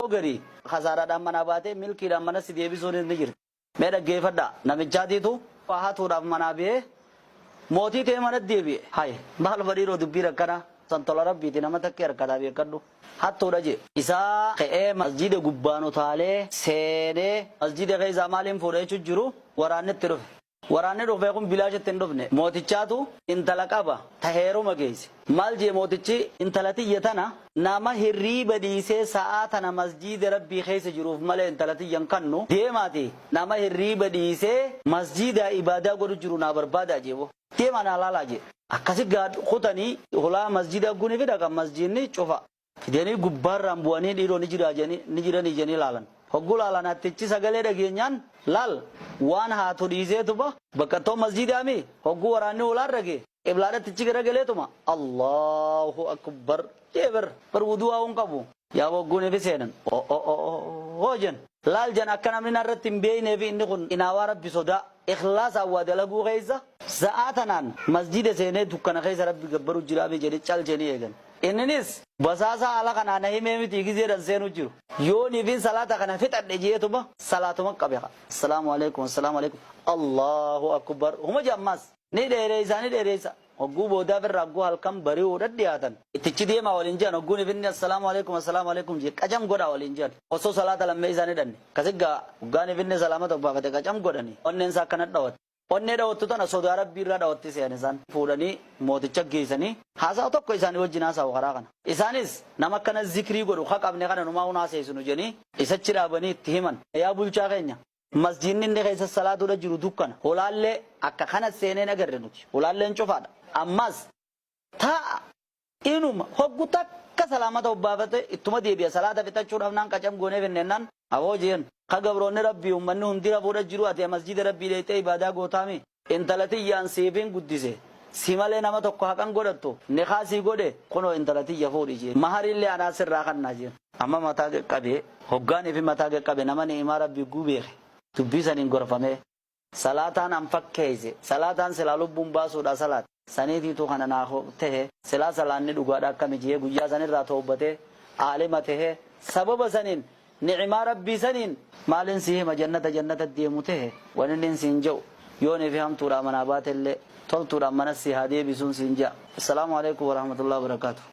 gari khasaaraadhaan mana baatee milkiidhaan mana si deebisuun ni jirti. Mee dhaggeeffadhaa namichaatiitu haatuudhaaf manaa ba'ee mootii ta'e mana deebi'e. Haye maal fadhiiroo dubbii rakkana santola rabbiiti nama takkee harkataa beekadhu. Hattuudha jee isaa ka'ee masjida gubbaan utaalee seenee masjida keessaa maaliin fuudhee jiru waraannetti dhufe. Waraanni dhufee kun bilaashatti hin dhufne mootichaatu intala qaba taheeruma geesse. Maal jee mootichi intala tiyya tana nama hirriiba dhiisee sa'aa tana masjida rabbii keessa jiruuf malee intala tiyyan kannu deemaati nama hirriiba dhiisee masjida ibaadaa godhu jiru naa barbaadaa jeebo. Deemaa naa laalaa jee akkasi kutanii hulaa masjida guni fida kan masjidni cufa. Fidanii gubbaarraan bu'anii dhiiroo ni jiranii janii laalan. Hogguu laalan attichi sagalee dhageenyaan laal waan haatu dhiiseetuma bakka too masjidaami hogguu waraanni ulaan dhagee iblaadhattichi garagaleetuma Allahu akbar jeebar bar wuduu haa'uun qabu yaa hogguun efi seenan hoojan laal jan akka namni narratti hin beeyneef inni kun inaawaa rabbi sodaa ikhlaas awwaa dalaguu keessa sa'aa tanaan masjida seenee dukkana keessa rabbi gabbaru jiraame jedhe cal jedhanii eegan. Inninis basaasa ala kanaan himee miti gizeedhan seenu jiru. Yoo niifin salaata kana fixadhe jeetuma salaatuma qabe. Assalaamu alaikum. Allahu akbar. Huma jammas ni dheereessa. Hogguu boodaa firraa hogguu halkan bari'uu dhadhiyaatan. Ittichi deemaa waliin jiran hogguu niifinni assalaamu alaikum jee qacam godhaa waliin jiran. Osoo salaata lammee isaanii dhanne. Kasiggaa hoggaa niifinni salaamata obbaafate qacam godhani. Onneensa akkana dhawate. Onnee dhawattu tana sodaa rabbii irraa dhawatti seen isaan fuudhanii mooticha geessanii haasaa tokko isaanii wajjin haasa'u karaa kana. Isaanis nama akkana zikrii godhu qabne kana numaa hun haaseessinu jedhanii isachi dhaabanii itti himan. Yaa bulchaa keenya masjiidni inni keessa salaatuudha jiru dukkana. Holaallee akka kana seeneen agarre nuti. Holaalleen cufaadha. Ammas taa'a inuma hoggu takka salaamata obbaafate ittuma deebi'a salaata fixachuudhaaf naan qacam goonee finnennaan awoo jeen. Kagabroonni rabbii ummanni hundira fuudha jiru ati masjida rabbii leeytee ibaadaa gootaami intalatiyyaan seefiin guddise si malee nama tokko haqan godhattu niqaasii godhe kunoo intalatiyya fuudhi jee maharillee anaa sirraa kannaa jeen amma mataa qaqqabee hoggaanii fi mataa qaqqabe nama ni'imaa rabbii gubeeke dubbii saniin gorfamee salaataan an fakkeeyse salaataan silaa lubbuun baasuudha salaat saniitiitu kana naa tahe silaa salaanni dhugaadha akkami jee guyyaa sanirraa toobatee aalima tahe sababa saniin ni'imaa rabbii saniin maalin si hima jannata deemute wanin siin jau yoone fi hamtuudha manaa baatellee toltuudha mana si haa deebisuun siin jaa. Assalaamu alaikum warahmatullahi wabarakatuh.